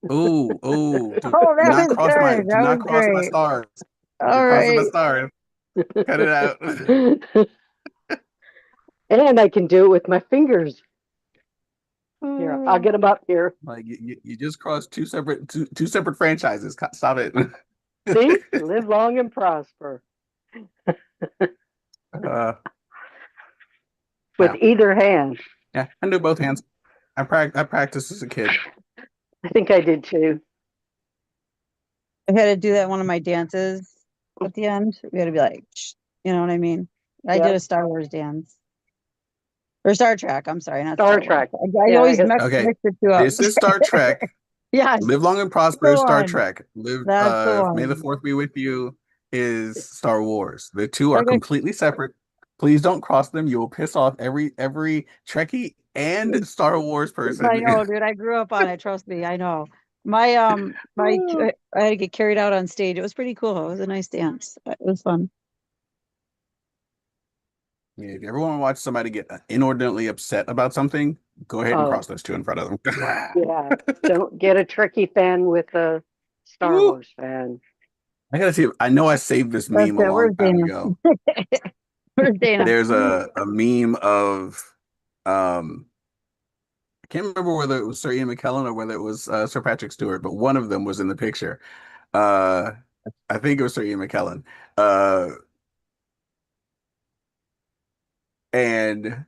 Do Oh, that not was cross my good. do That not was cross my great. stars. You're All crossing my right. stars. Cut it out. And I can do it with my fingers. Here, I'll Oh, get them up here. like you just crossed two separate franchises. Stop it. See? Live long and prosper Uh, with yeah, either hand. yeah. I do both hands. I practiced as a kid. I think I did too. I had to do that one of my dances at the end. We had to be like, "Shh," you know what I mean? I did Yep. a Star Wars dance or Star Trek. I'm sorry, not Star Star Wars. Trek. I Yeah, I always guess. Okay, mix the two up. this is Star Trek. Yes, Live long and that's prosper the is Star one. Trek. Live That's the May the one. fourth be with you is Star Wars. The two are Okay. completely separate. Please don't cross them. You will piss off every Trekkie and Star Wars I person. know, dude. I grew up on it. Trust me. I know. My I had to get carried out on stage. It was pretty cool. It was a nice dance. It was fun. Yeah, if you ever want to watch somebody get inordinately upset about something, go ahead and cross Oh, those two in front of them. yeah. Don't get a tricky fan with a Star Woo! Wars fan. I gotta see. I know I saved this That's meme a it. long Where's time Dana? ago. Where's Dana? There's a meme of um I can't remember whether it was Sir Ian McKellen or whether it was Sir Patrick Stewart, but one of them was in the picture. Uh, I think it was Sir Ian McKellen. Uh, and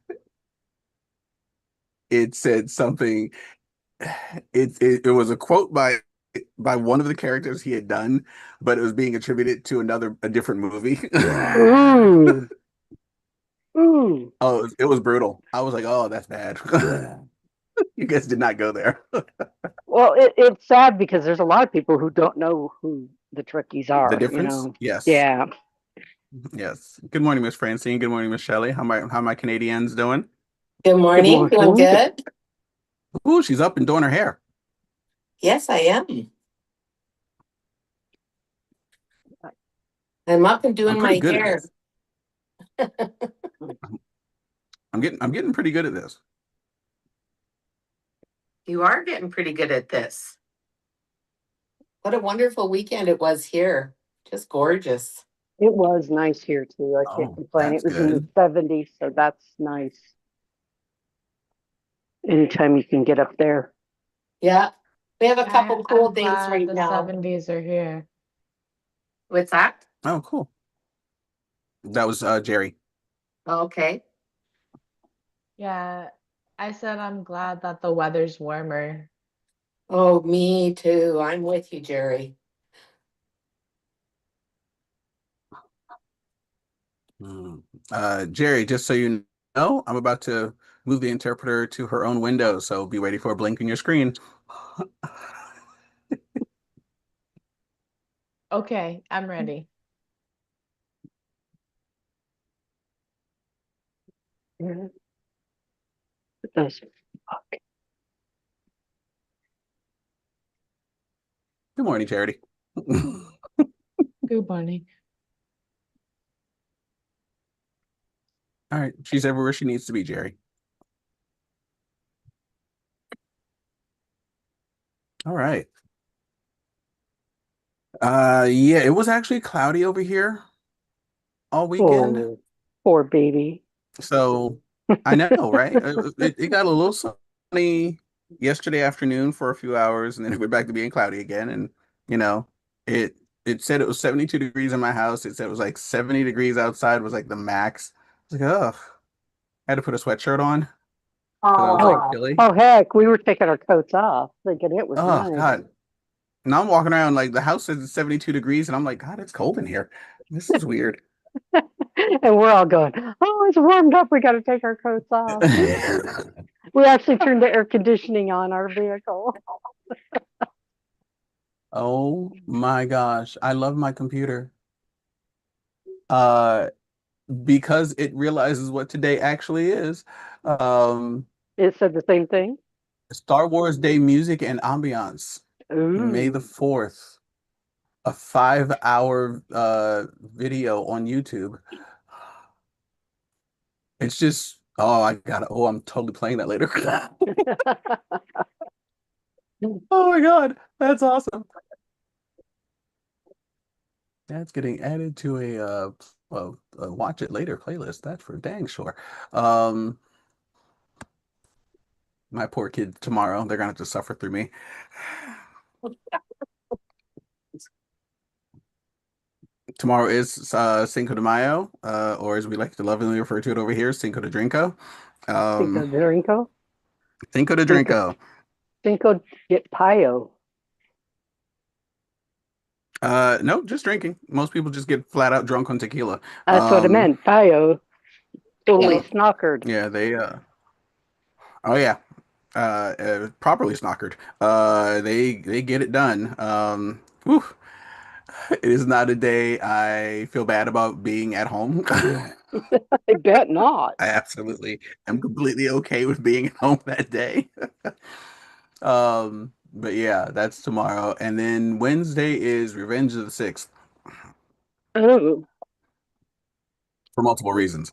it said something. It was a quote by one of the characters he had done, but it was being attributed to a different movie. Ooh. Ooh. Oh, it was brutal. I was like, oh, that's bad. You guys did not go there. Well, it's sad because there's a lot of people who don't know who the Trekkies The are, you difference? know. Yes. Yeah. Yes. Good morning, Miss Francine. Good morning, Miss Shelley. How my Canadians doing? Good Good morning. Doing morning. good. Ooh, she's up and doing her hair. Yes, I am. I'm up and I'm doing pretty my good at hair. this. I'm getting pretty good at this. You are getting pretty good at this. What a wonderful weekend it was here. Just gorgeous. It was nice here too. I can't Oh, complain. It that's was in the good. 70s, so that's nice. Anytime you can get up there. Yeah. We have a couple cool I'm days glad right the now. 70s are here. What's that? Oh, cool. That was Jerry. Okay. Yeah, I said I'm glad that the weather's warmer. Oh, me too. I'm with you, Jerry. Hmm. Jerry, just so you know, I'm about to move the interpreter to her own window, so be ready for a blink in your screen. Okay, I'm ready. Yeah, it does. Okay. Good morning, Charity. Good morning. All right, she's everywhere she needs to be, Jerry. All right. Yeah, it was actually cloudy over here all weekend. Oh, poor baby. So I know, right? It got a little sunny yesterday afternoon for a few hours, and then it went back to being cloudy again. And you know, it it said it was 72 degrees in my house. It said it was like 70 degrees outside was like the max. I was like, ugh. I had to put a sweatshirt on because I was like Oh, chilly. oh heck, we were taking our coats off, thinking it was Oh nice. God. Now I'm walking around like the house says it's 72 degrees, and I'm like, God, it's cold in here. This is weird. And we're all going, oh, it's warmed up. We got to take our coats off. We actually turned the air conditioning on our vehicle. Oh my gosh. I love my computer. Uh, because it realizes what today actually is. Um, It said the same thing. Star Wars Day music and ambiance, May the Ooh. 4th, a 5 hour video on YouTube. It's just, oh, I'm totally playing that later. Oh my God. That's awesome. That's getting added to a watch it later playlist. That's for dang sure. Um, my poor kids tomorrow, they're gonna have to suffer through me. Tomorrow is Cinco de Mayo, or as we like to lovingly refer to it over here, Cinco de Drinko. Cinco Um, de Rinco. Cinco de Cinco, Drinko. Cinco de Payo. No, just drinking. Most people just get flat out drunk on tequila. That's what I meant. Payo. Fully Yeah. snockered. Yeah, oh yeah, properly snockered. They get it done. Whew. It is not a day I feel bad about being at home. I bet not. I absolutely am completely okay with being at home that day. But yeah, that's tomorrow. And then Wednesday is Revenge of the Sixth Oh, for multiple reasons.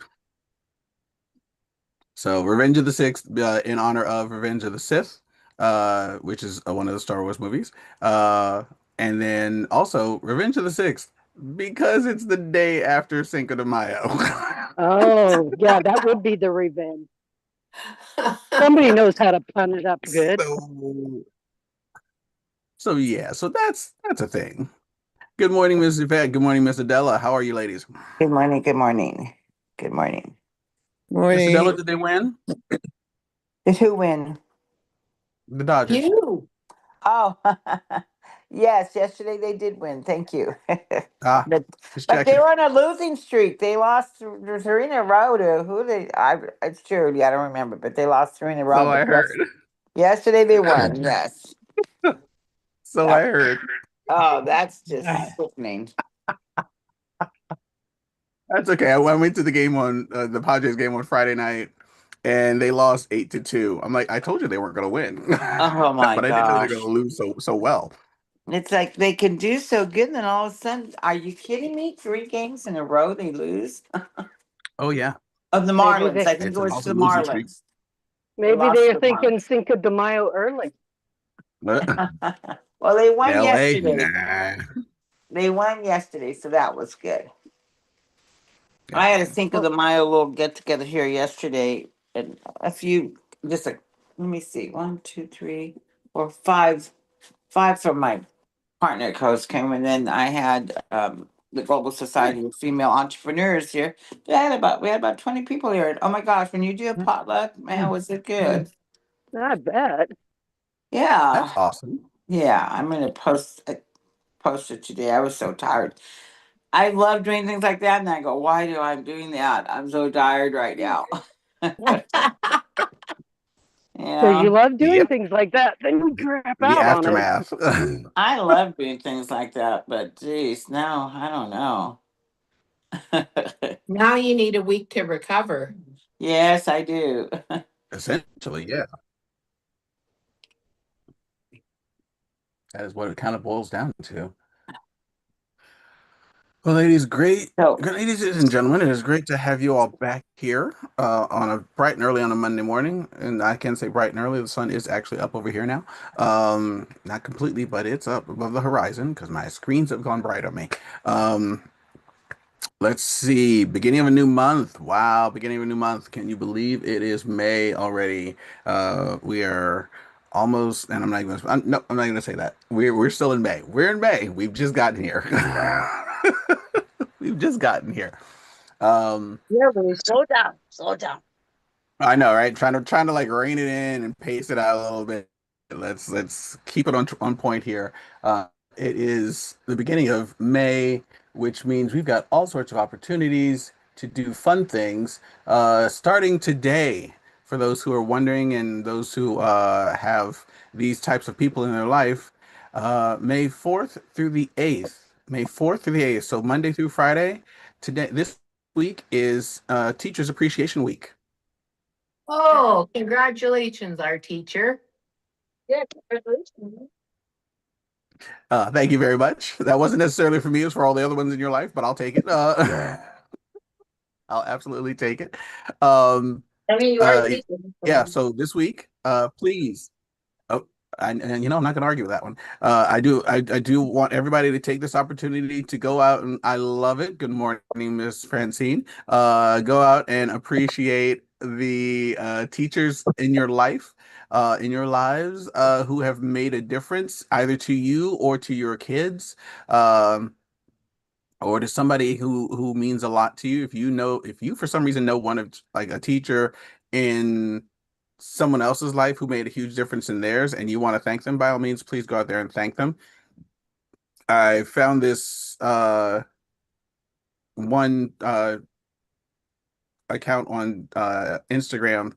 So Revenge of the Sixth, in honor of Revenge of the Sith, which is one of the Star Wars movies. And then also Revenge of the Sixth, because it's the day after Cinco de Mayo. oh, yeah, that would be the revenge. Somebody knows how to pun it up good. So, so yeah, so that's a thing. Good morning, Miss Yvette. Good morning, Miss Adela. How are you, ladies? Good morning, good morning, good morning. Miss Adela, Morning. did they win? Did who win? The Dodgers. You. Oh, yes, yesterday they did win. Thank you. Ah, But just but they checking. were on a losing streak. They lost three in a row to who they it's Shirley, I don't remember, but they lost three in a row. So But I yes, heard. yesterday they won, yes. So Yeah. I heard. Oh, that's just sickening. That's okay. I went to the game on the Padres game on Friday night, and they lost 8-2. I'm like, I told you they weren't going to win, Oh my but I didn't know they're going gosh. to lose so well. It's like they can do so good, and then all of a sudden, are you kidding me? Three games in a row they lose? Oh yeah, Of the Maybe Marlins. they I think it it's an was the awesome losing streak. Marlins. They maybe lost they're to the thinking Marlins. Cinco de Mayo early. Well, they won LA, yesterday. nah. They won yesterday, so that was good. I had a Gotcha. Cinco de Well, Mayo little get together here yesterday, and a few just like let me see, one, two, three, four, five from my partner coach came, and then I had the Global nice. Society of Female Entrepreneurs here. We had about 20 people here. And oh my gosh, when you do a potluck, man, was it good? I bet. That's Yeah, awesome. yeah. I'm gonna post it today. I was so tired. I love doing things like that, and I go, why do I doing that? I'm so tired right now. Because you Yeah, love doing Yep. things like that. Then you crap The out on it. aftermath. I love doing things like that, but geez, no, I don't know. Now you need a week to recover. Yes, I do. Essentially, yeah. That is what it kind of boils down to. Well, So, ladies and gentlemen, it is great to have you all back here on a bright and early on a Monday morning. And I can say bright and early. The sun is actually up over here now. Not completely, but it's up above the horizon because my screens have gone bright on me. Um, let's see. Beginning of a new month. Wow, beginning of a new month. Can you believe it is May already? We are almost, and I'm not gonna say that. We're still in May. We're in May. We've just gotten here. We've just gotten here. Um, yeah, really slow down, slow down. I know, right? Trying to like rein it in and pace it out a little bit. Let's keep it on point here. It is the beginning of May, which means we've got all sorts of opportunities to do fun things. Starting today, for those who are wondering and those who have these types of people in their life, May 4th through the 8th. May 4th through the 8th. So Monday through Friday. Today, this week is Teachers Appreciation Week. Oh, congratulations, our teacher. Yeah, congratulations. Thank you very much. That wasn't necessarily for me, it was for all the other ones in your life, but I'll take it. I'll absolutely take it. Um, I mean, you are uh, teaching. yeah, so this week, please. Oh, and you know, I'm not going to argue with that one. I do want everybody to take this opportunity to go out, and I love it. Good morning, Miss Francine. Go out and appreciate the teachers in your life, in your lives, who have made a difference either to you or to your kids. Or to somebody who means a lot to you. If you know, if you for some reason know one of like a teacher in someone else's life who made a huge difference in theirs and you want to thank them, by all means, please go out there and thank them. I found this one account on Instagram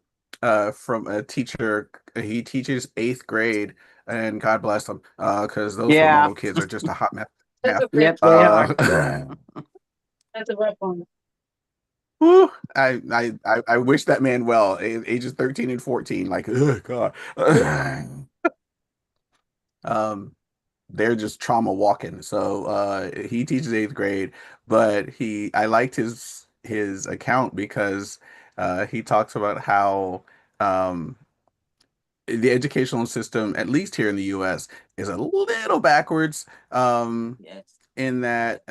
from a teacher. He teaches eighth grade, and God bless him, because those Yeah. little kids are just a hot mess. Yeah. Yep, they are. That's a rough one. Whew, I wish that man well. Ages 13 and 14, like, oh God. Um, they're just trauma walking. So he teaches eighth grade, but I liked his account because he talks about how um the educational system, at least here in the US, is a little backwards. Yes. In that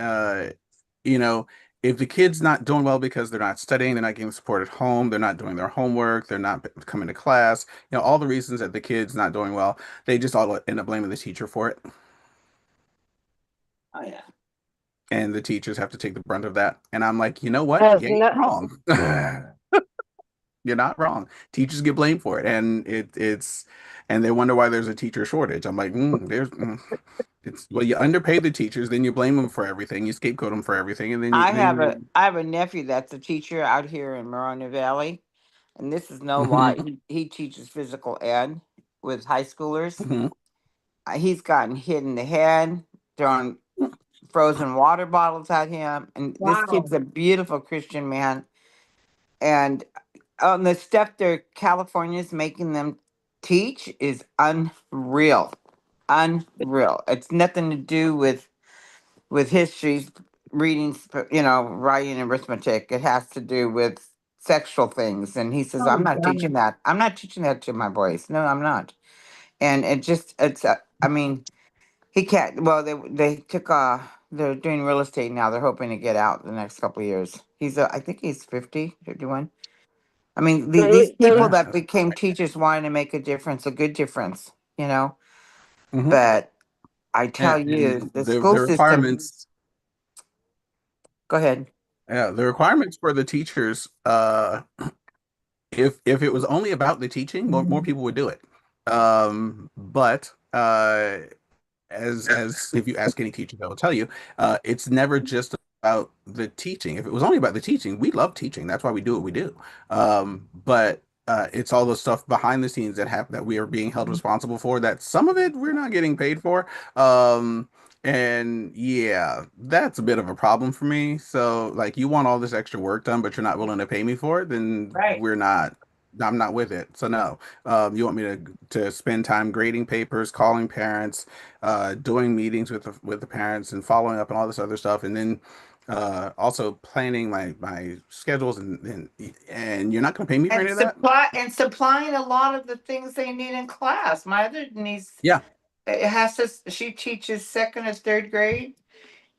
you know, if the kid's not doing well because they're not studying, they're not getting support at home, they're not doing their homework, they're not coming to class, you know, all the reasons that the kid's not doing well, they just all end up blaming the teacher for it. Oh yeah. And the teachers have to take the brunt of that. And I'm like, you know what? Has You ain't no, wrong. You're not wrong. Teachers get blamed for it, and and they wonder why there's a teacher shortage. I'm like, it's well, you underpay the teachers, then you blame them for everything, you scapegoat them for everything, and then I have a nephew that's a teacher out here in Morona Valley, and this is no lie. Mhm, He teaches physical ed with high schoolers. mhm. He's gotten hit in the head, thrown frozen water bottles at him, and this kid's a beautiful Christian man. And on the stuff California's making them teach is unreal, unreal. It's nothing to do with history, reading, writing, and arithmetic. It has to do with sexual things. And he says, I'm not teaching that. I'm not teaching that to my boys. No, I'm not. And I mean, he can't, well, they took, they're doing real estate now. They're hoping to get out the next couple of years. I think he's 50, 51. I mean, these people they, that became teachers wanted to make a difference, a good difference, you know? Mhm. But I tell you, And the school the system, requirements, go ahead. yeah, the requirements for the teachers, if it was only about the teaching, more people would do it. But as if you ask any teacher, they'll tell you, it's never just about the teaching. If it was only about the teaching, we love teaching. That's why we do what we do. But it's all the stuff behind the scenes that we are being held responsible for. That some of it we're not getting paid for. And yeah, that's a bit of a problem for me. So like, you want all this extra work done, but you're not willing to pay me for it, then Right. we're not. I'm not with it. So no. You want me to spend time grading papers, calling parents, doing meetings with the parents and following up and all this other stuff, and then also planning my schedules, and you're not going to pay me for any of that? Supplying a lot of the things they need in class. My other niece, Yeah. she teaches second or third grade,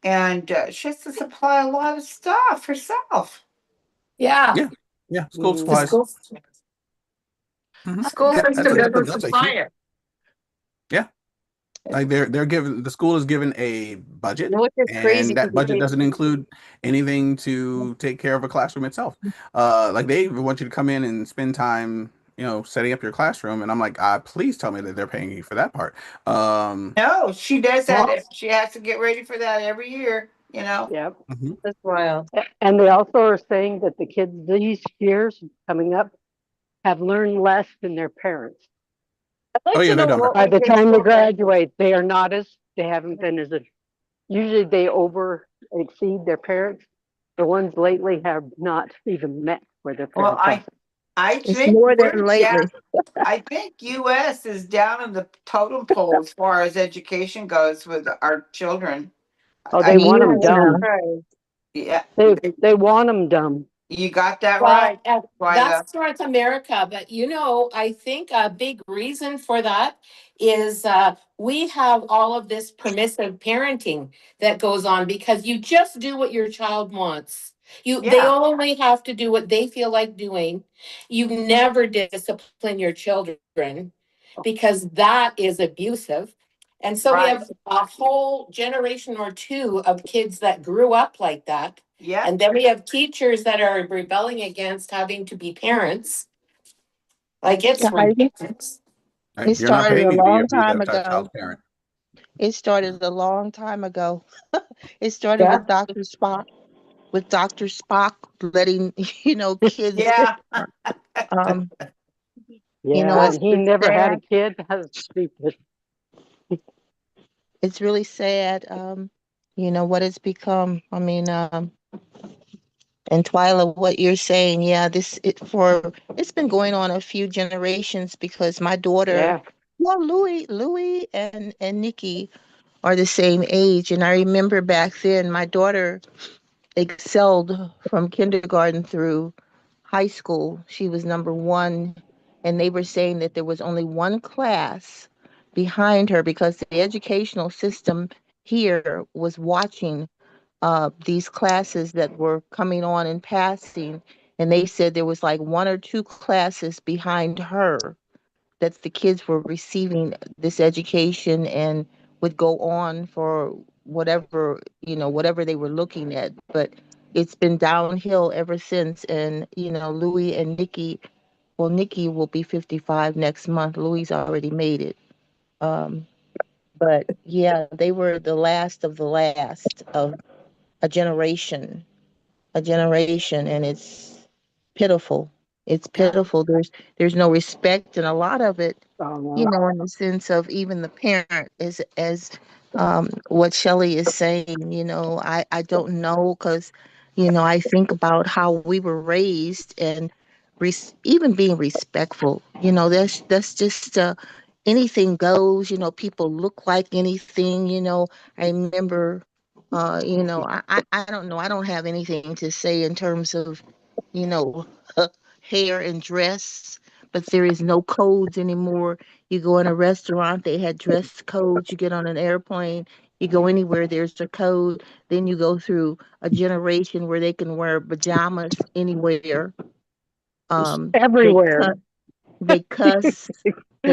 and she has to supply a lot of stuff herself. Yeah. Yeah. Yeah. School Mm. The supplies. school Yeah, system that's doesn't a supply huge, it. yeah. Like they're given the school is given a budget, You know what is crazy? and that budget doesn't include anything to take care of a classroom itself. Like they even want you to come in and spend time, you know, setting up your classroom, and I'm like, please tell me that they're paying you for that part. No, she does that. Well, She has to get ready for that every year, you know. yep. Mhm. That's wild. And they also are saying that the kids these years coming up have learned less than their parents. I'd Oh like yeah, to they're know dumber. what By we the can time they still graduate, they haven't been usually they over exceed their parents. The ones lately have not even met where their Well, parents are. I It's think more we're than down. lately. I think US is down in the totem pole as far as education goes with our children. Oh, I they mean, want them Yeah. dumb. yeah, They want them dumb. you got that Well, right, Twyla. that's North America, but you know, I think a big reason for that is we have all of this permissive parenting that goes on because you just do what your child wants. They Yeah. only have to do what they feel like doing. You never discipline your children because that is abusive. And so we Right. have a whole generation or two of kids that grew up like that. Yeah. And then we have teachers that are rebelling against having to be parents. Like it's I ridiculous. Right? It You're not started paying a me to be long time a ago. child's parent. It started a long time ago. It started Yeah. with Dr. Spock letting, kids, Yeah. um, Yeah, it's and he just never had a sad. kid. That's stupid. It's really sad, what it's become. I mean, and Twyla, what you're saying, yeah, it's been going on a few generations because my daughter, Yeah. well, Louis and Nikki are the same age. And I remember back then my daughter excelled from kindergarten through high school. She was number one, and they were saying that there was only one class behind her because the educational system here was watching these classes that were coming on and passing, and they said there was like one or two classes behind her that the kids were receiving this education and would go on for whatever they were looking at. But it's been downhill ever since. And Louis and Nikki, well, Nikki will be 55 next month. Louis already made it. um but yeah, they were the last of the last of a generation, and it's pitiful. It's Yeah. pitiful. There's no respect, and a lot of it, Oh, no. in the sense of even the parent is as what Shelley is saying. I don't know, because I think about how we were raised, and even being respectful. That's just anything goes. People look like anything. I remember. I don't know. I don't have anything to say in terms of, you know, hair and dress, but there is no codes anymore. You go in a restaurant, they had dress codes. You get on an airplane, you go anywhere, there's a code. Then you go through a generation where they can wear pajamas anywhere. They Everywhere. cut, they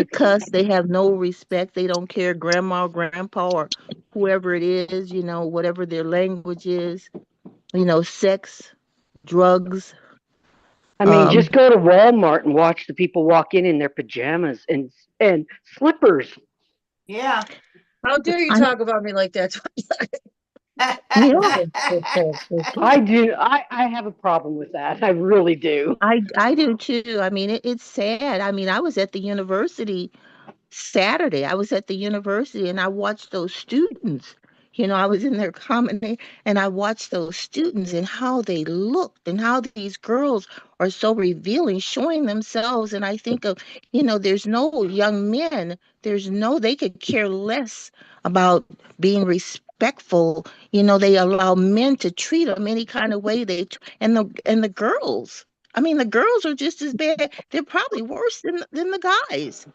cuss, they have no respect. They don't care, grandma, grandpa, or whoever it is, whatever their language is, sex, drugs. I mean, Um, just go to Walmart and watch the people walk in their pajamas and slippers. Yeah. How dare you I, talk about me like that? yeah, I do. I have a problem with that. I really do. I do too. I mean, it's sad. I mean, I was at the university Saturday. I was at the university and I watched those students. I was in their common area, and I watched those students and how they looked and how these girls are so revealing, showing themselves. And I think of, there's no young men, they could care less about being respectful. They allow men to treat them any kind of way and the girls. I mean, the girls are just as bad. They're probably worse than the guys.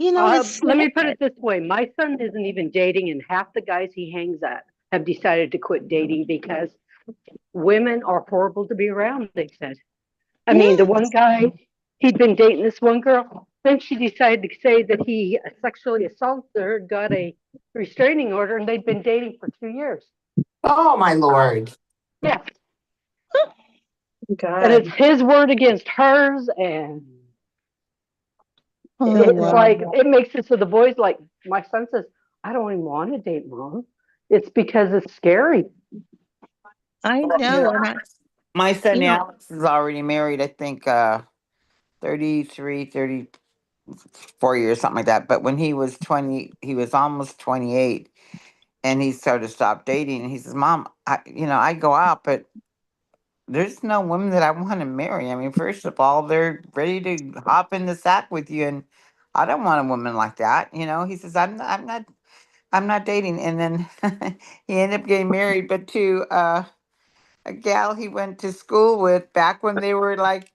It's Let me put sad. it this way: my son isn't even dating, and half the guys he hangs at have decided to quit dating because women are horrible to be around. They said. I mean, the one Yes, guy, he'd been dating this one girl. Then she decided to say that he sexually assaulted her, got a restraining order, and they'd been dating for 2 years. Oh my Lord. Yeah. And God. it's his word against hers. And oh it's wow. like, it makes it so the boys, like, my son says, I don't even want to date mom. It's because it's scary. I know, and My son you know, Alex is already married, I think 33, 34 years, something like that. But when he was 20, he was almost 28, and he started to stop dating. And he says, Mom, I go out, but there's no women that I want to marry. I mean, first of all, they're ready to hop in the sack with you, and I don't want a woman like that. He says, I'm not dating. And then he ended up getting married, but to a gal he went to school with back when they were like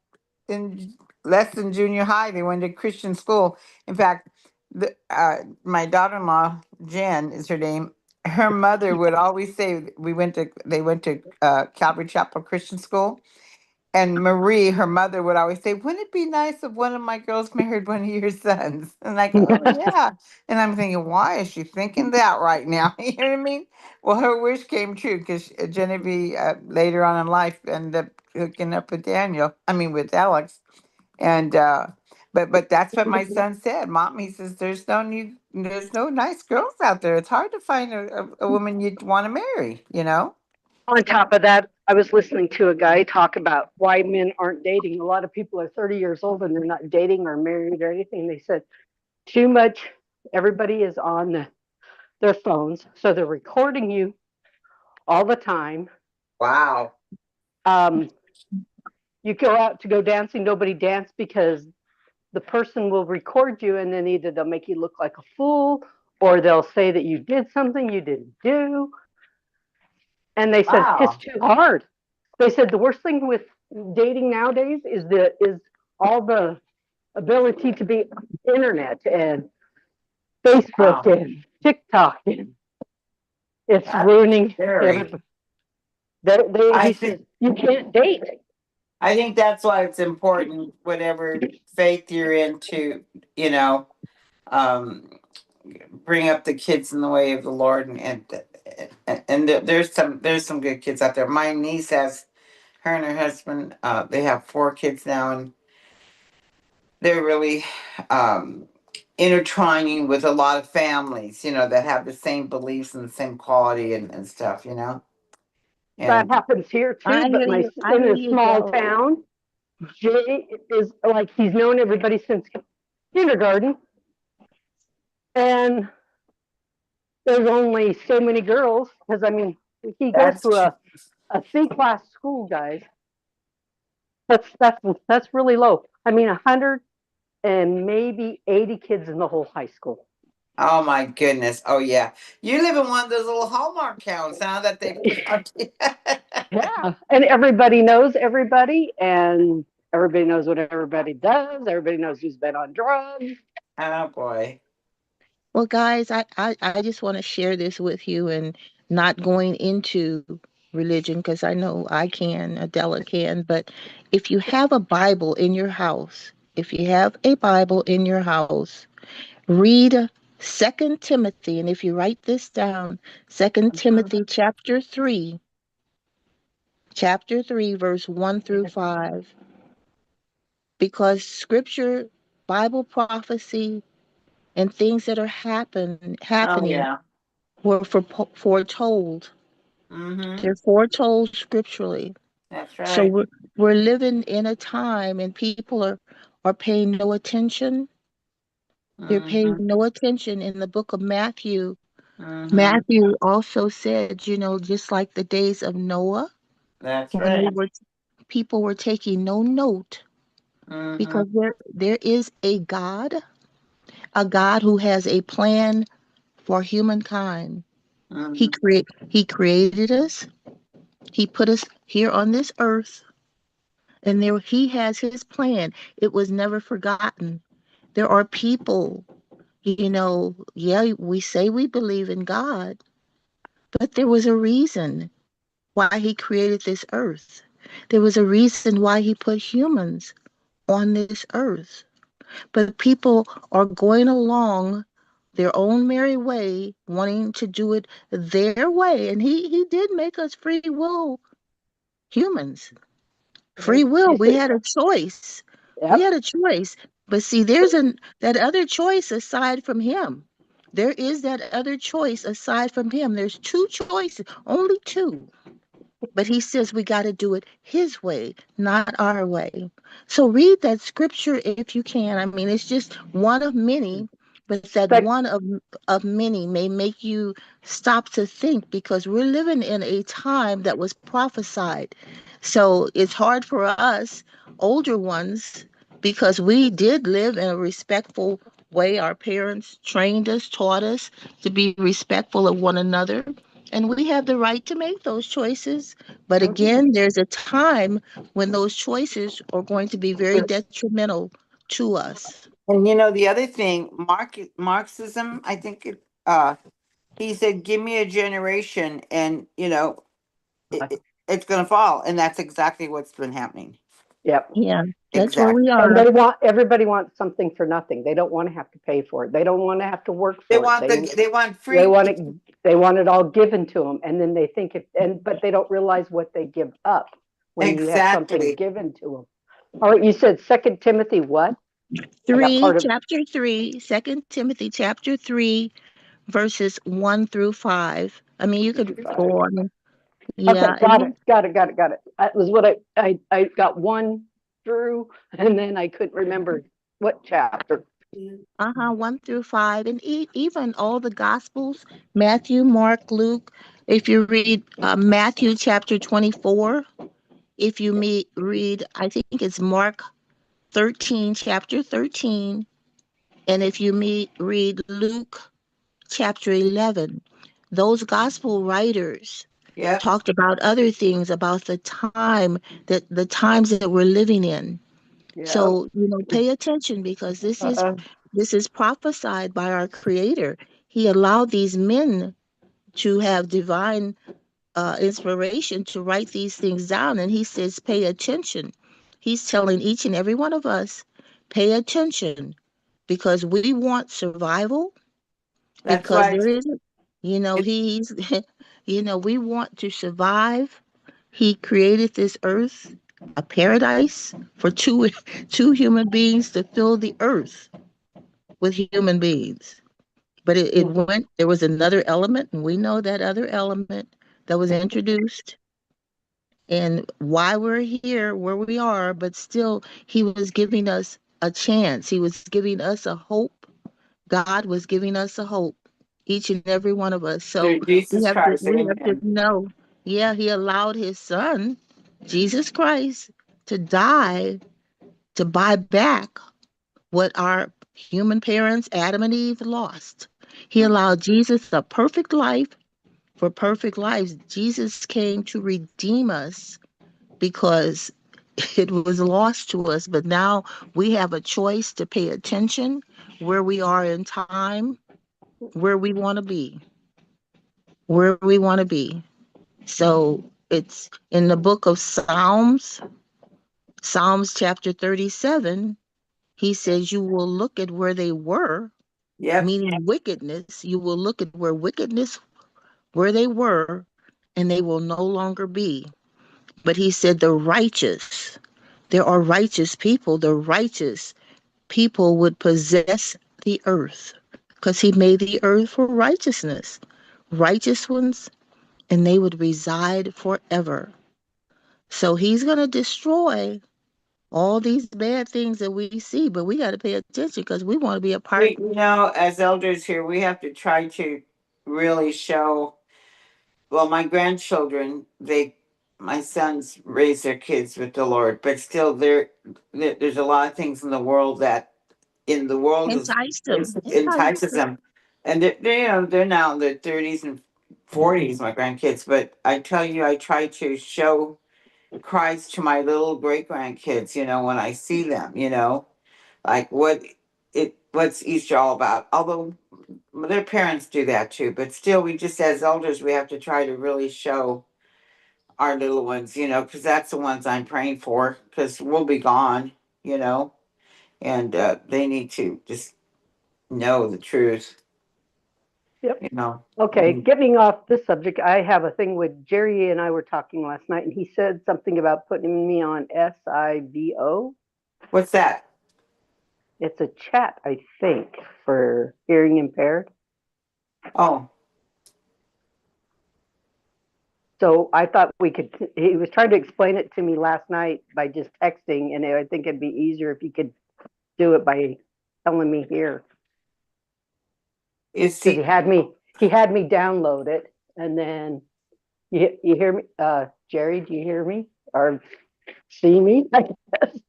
in less than junior high. They went to Christian school. In fact, my daughter-in-law, Jen is her name. Her mother would always say they went to Calvary Chapel Christian School. And Marie, her mother, would always say, "Wouldn't it be nice if one of my girls married one of your sons?" And I go, "Oh yeah." And I'm thinking, why is she thinking that right now? You know what I mean? Well, her wish came true because Genevieve later on in life ended up hooking up with Daniel. I mean, with Alex. And but that's what my son said. Mom, he says, there's no nice girls out there. It's hard to find a woman you'd want to marry. You know? On top of that, I was listening to a guy talk about why men aren't dating. A lot of people are 30 years old and they're not dating or married or anything. They said too much, everybody is on their phones, so they're recording you all the time. Wow. Um, you go out to go dancing, nobody dance because the person will record you, and then either they'll make you look like a fool or they'll say that you did something you didn't do. And they said it's Wow. too hard. They said the worst thing with dating nowadays is all the ability to be internet and Facebook Wow. and TikTok, and it's That's ruining scary. everybody. I He think says you can't date. I think that's why it's important, whatever faith you're into, you know, um, bring up the kids in the way of the Lord, and there's some good kids out there. My niece has her and her husband. They have 4 kids now, and they're really um, intertwining with a lot of families, you know, that have the same beliefs and the same quality and stuff, you know. That And happens here too. I But hear you. I in hear a you, small Joe. town, Jay is like he's known everybody since kindergarten, and there's only so many girls because I mean he goes that's to true. a C class school, guys. That's really low. I mean 100 and maybe 80 kids in the whole high school. Oh my goodness. Oh yeah. You live in one of those little Hallmark towns, huh? That they put on. Yeah, and everybody knows everybody, and everybody knows what everybody does. Everybody knows who's been on drugs. Oh boy. Well, guys, I just want to share this with you and not going into religion because I know I can, Adela can, but if you have a Bible in your house, if you have a Bible in your house, read Second Timothy, and if you write this down, Second Timothy chapter 3, verse 1 through 5, because scripture, Bible prophecy, and things that are Oh happening yeah. were foretold. Mm-hmm. They're foretold scripturally. That's So right. we're living in a time and people are paying no attention. They're paying Mm-hmm. no attention. In the book of Matthew, Mm-hmm. Matthew also said, just like the days of Noah, That's when they right. were people were taking no note Mm-hmm. because there is a God who has a plan for humankind. Mm-hmm. He created us. He put us here on this earth, and there he has his plan. It was never forgotten. There are people, yeah, we say we believe in God, but there was a reason why he created this earth. There was a reason why he put humans on this earth. But people are going along their own merry way, wanting to do it their way. And he did make us free will humans. Free will. You We see, had a choice. We yep. had a choice. But see, that other choice aside from him. There is that other choice aside from him. There's two choices, only two. But he says we got to do it his way, not our way. So read that scripture if you can. I mean, it's just one of many, but that But one of many may make you stop to think because we're living in a time that was prophesied. So it's hard for us, older ones, because we did live in a respectful way. Our parents trained us, taught us to be respectful of one another. And we have the right to make those choices. But again, there's a time when those choices are going to be very detrimental to us. And the other thing, Marxism, I think he said, give me a generation and it's gonna fall. And that's exactly what's been happening. Yep. Yeah, that's where Exactly. we And are. everybody wants something for nothing. They don't want to have to pay for it. They don't want to have to work They for it. want they want They free. want it, they want it all given to them. And then they think but they don't realize what they give up when you have something Exactly. given to them. All right, you said 2 Timothy what? I got 3, part of chapter 3, 2 Timothy chapter 3, verses 1 through 5. I mean, you could 5. go on. Okay, Yeah, got it. That was what I got 1 through, and then I couldn't remember what chapter. 1 through 5, and even all the Gospels, Matthew, Mark, Luke. If you read Matthew chapter 24, if you read, I think it's Mark 13, chapter 13, and if you read Luke chapter 11, those Gospel writers Yep. talked about other things about the times that we're living in. Yeah. So, pay attention, because this is prophesied by our Creator. He allowed these men to have divine inspiration to write these things down, and he says, pay attention. He's telling each and every one of us, pay attention, because we want survival, That's because why there isn't, he's, we want to survive. He created this earth, a paradise for two human beings to fill the earth with human beings. But there was another element, and we know that other element that was introduced, and why we're here, where we are, but still, he was giving us a chance. He was giving us a hope. God was giving us a hope, each and every one of us. So through Jesus Christ. we have to Amen. know, yeah, he allowed his son, Jesus Christ, to die to buy back what our human parents, Adam and Eve, lost. He allowed Jesus a perfect life for perfect lives. Jesus came to redeem us because it was lost to us. But now we have a choice to pay attention where we are in time, where we want to be, where we want to be. So it's in the book of Psalms chapter 37. He says, you will look at where they were, Yep. meaning wickedness. You will look at where they were, and they will no longer be. But he said, there are righteous people. The righteous people would possess the earth, because he made the earth for righteousness. Righteous ones, and they would reside forever. So he's going to destroy all these bad things that we see, but we got to pay attention, because we want to be a part. As elders here, we have to try to really show. Well, my grandchildren, my sons raise their kids with the Lord, but still, there's a lot of things in the world Entice them. entices them, and they're now in their 30s and 40s, my grandkids. But I tell you, I try to show Christ to my little great grandkids. When I see them, like what's Easter all about. Although their parents do that too, but still, we just as elders, we have to try to really show our little ones, because that's the ones I'm praying for, because we'll be gone, and they need to just know the truth, Yep. you know. Okay, getting off this subject, I have a thing with Jerry and I were talking last night, and he said something about putting me on SIVO. What's that? It's a chat, I think, for hearing impaired. Oh, So I thought he was trying to explain it to me last night by just texting, and I think it'd be easier if he could do it by telling me here. is Because he? he had me download it, and then you hear me, Jerry, do you hear me or see me? I guess.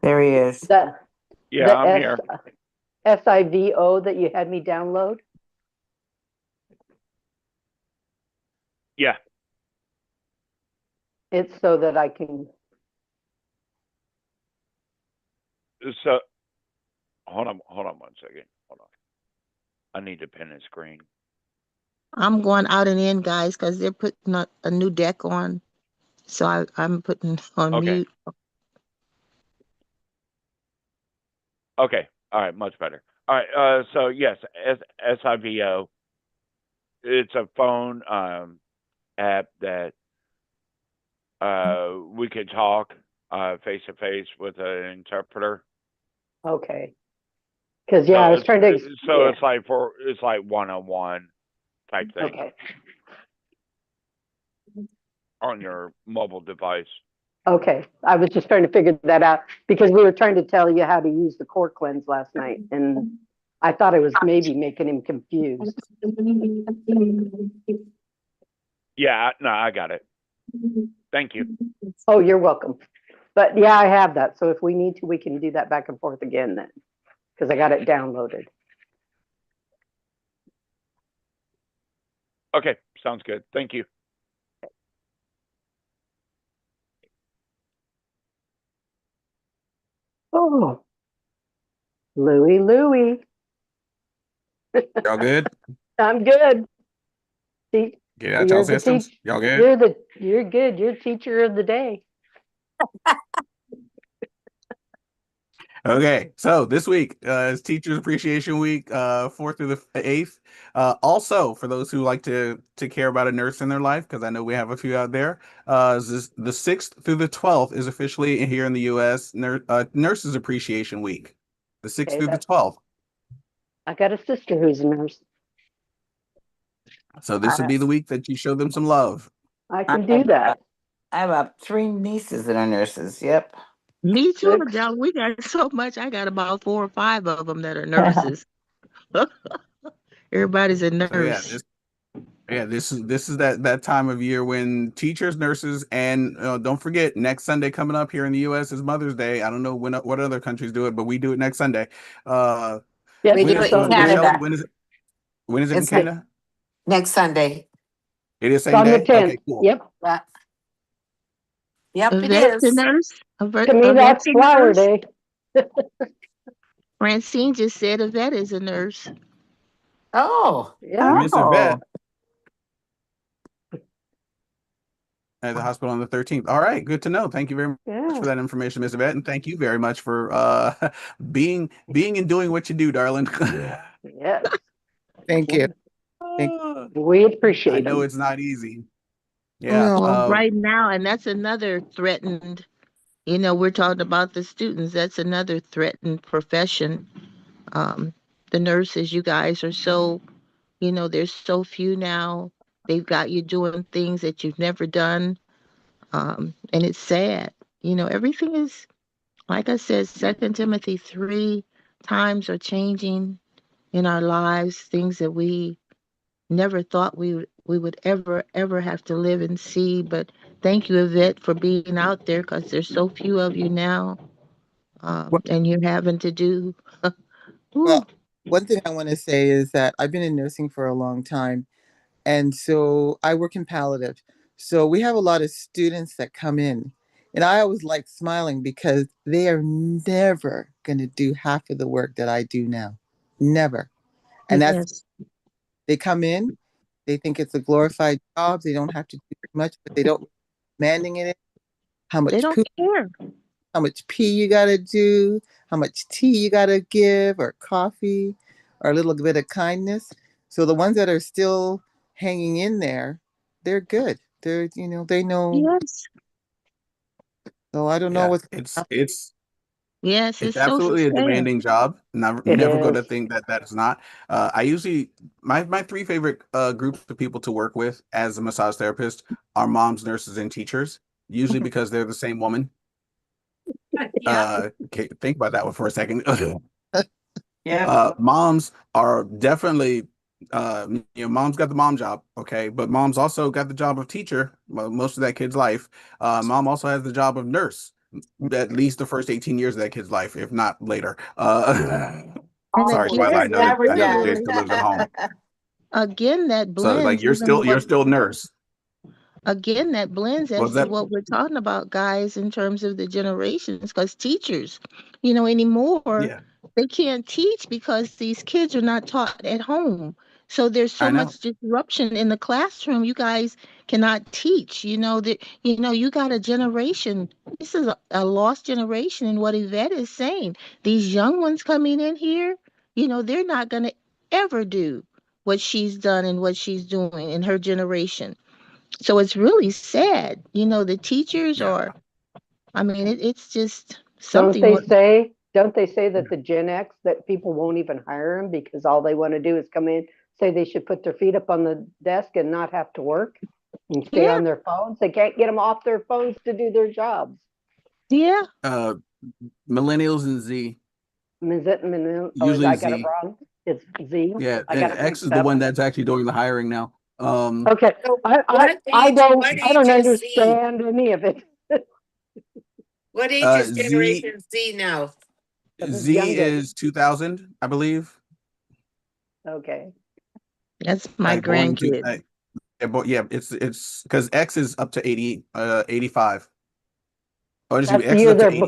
There he is. The Yeah, I'm here. SIVO that you had me download. Yeah. It's so that I can. So Hold on 1 second. Hold on. I need to pin the screen. I'm going out and in, guys, because they're putting a new deck on. So I'm putting on Okay. mute. Okay. All right. Much better. All right. So yes, SIVO. It's a phone app that we could talk face to face with an interpreter. Okay. Because yeah, I was trying to. So Yeah. it's like one-on-one type thing Okay. on your mobile device. Okay. I was just trying to figure that out because we were trying to tell you how to use the core cleanse last night, and I thought I was maybe making him confused. Yeah. No, I got it. Thank you. Oh, you're welcome. But yeah, I have that. So if we need to, we can do that back and forth again then, because I got it downloaded. Okay. Sounds good. Thank you. Oh, Louie. Y'all good? I'm good. See, Get out y'all systems? Y'all good? You're good. You're teacher of the day. Okay, so this week is Teachers Appreciation Week, 4th through the 8th. Also, for those who like to care about a nurse in their life, because I know we have a few out there, the 6th through the 12th is officially here in the U.S. Nurses Appreciation Week. The 6th Okay, through the 12th. I got a sister who's a nurse. So this would be the week that you show them some love. I can do that. I have about 3 nieces that are nurses. Yep. Me too, Six. Adele. We got so much. I got about 4 or 5 of them that are nurses. Everybody's a So yeah, nurse. this is that time of year when teachers, nurses, and don't forget, next Sunday coming up here in the U.S. is Mother's Day. I don't know what other countries do it, but we do it next Sunday. Yes, We When do is it in Michelle? Canada. When is it? When is it in It's like Canada? next Sunday. It is It's same on the day. 10th. Okay, cool. Yep. Yep, it Yvette's a is. nurse. To me, that's Yvette's a Flower nurse. Day. Francine just said Yvette is a nurse. Oh. Yeah. Miss Yvette Oh. at the hospital on the 13th. All right, good to know. Thank you very much Yeah. for that information, Miss Yvette, and thank you very much for being and doing what you do, darling. Yes. Thank you. We I appreciate know them. it's not easy. Yeah. No. Well, right now, and that's another threatened, we're talking about the students. That's another threatened profession. The nurses, you guys are so, there's so few now. They've got you doing things that you've never done. And it's sad. Everything is, like I said, 2 Timothy 3, times are changing in our lives, things that we never thought we would ever have to live and see. But thank you, Yvette, for being out there, because there's so few of you now, Well, and you're having to do. well, one thing I want to say is that I've been in nursing for a long time. And so I work in palliative. So we have a lot of students that come in. And I always like smiling because they are never going to do half of the work that I do now. Never. And Yes, they come in, they think it's a glorified job. They don't have to do much, but they don't demanding it. How they much don't poop, care. how much pee you got to do, how much tea you got to give, or coffee, or a little bit of kindness. So the ones that are still hanging in there, they're good. They know. Yes, So I don't know Yeah. what's yes, It's it's so absolutely a sad. demanding job. It Never go is. to think that it's not. I usually my 3 favorite groups of people to work with as a massage therapist are moms, nurses, and teachers. Usually because they're the same woman. Yeah. Okay, think about that one for a second. Yep. Moms are definitely mom's got the mom job, okay, but mom's also got the job of teacher most of that kid's life. Mom also has the job of nurse at least the first 18 years of that kid's life, if not later. And Sorry, Always, Twilight. again, never I know that Jay done. still lives at home. that So like blends even you're still nurse. again, that blends What was as to that? what we're talking about, guys, in terms of the generations, because teachers, anymore, Yeah. they can't teach because these kids are not taught at home. So there's so I know. much disruption in the classroom. You guys cannot teach. You got a generation. This is a lost generation. And what Yvette is saying, these young ones coming in here, they're not going to ever do what she's done and what she's doing in her generation. So it's really sad. The teachers Yeah. are, I mean, it's just something. Don't they say that the Gen X, that people won't even hire them because all they want to do is come in, say they should put their feet up on the desk and not have to work and stay Yeah, on their phones? They can't get them off their phones to do their jobs. yeah. Millennials and Z. Is it, Usually I got it Z. wrong. It's Z. Yeah, I and got it X mixed is the up. one that's actually doing the hiring now. Okay, So I what age don't is Z? understand any of it. What age is Z Generation Z now? The Z youngest. is 2000, I believe. Okay. That's my Like born to grandkid. yeah, it's because X is up to 80, 85. Oh, excuse me, That's the X is year up to 80.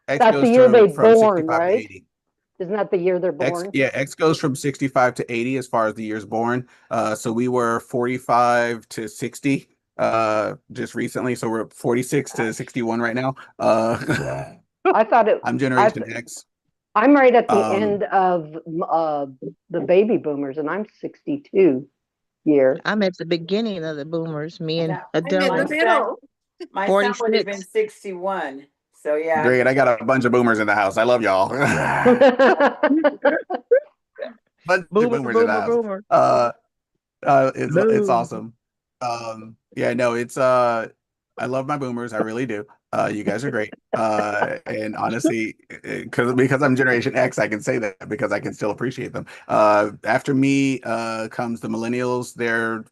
X that's the goes year they from born, 65 to right? 80. Isn't that the year they're born? X goes from 65 to 80 as far as the years born. So we were 45 to 60 just recently. So we're 46 to 61 right now. I thought it. I'm I Generation X. I'm right at the Um end of the baby boomers, and I'm 62 year. I'm at the beginning of the boomers. Me and Now, I'm in Adele the my are son, middle. my son would have been 46. 61. So yeah, Great. I got a bunch of boomers in the house. I love y'all. Bunch of Boomer, boomers in the boomer, house. boomer. It's Boom. awesome. Yeah, no, it's I love my boomers, I really do. You guys are great. And honestly, because I'm Generation X, I can say that because I can still appreciate them. After me comes the millennials. They're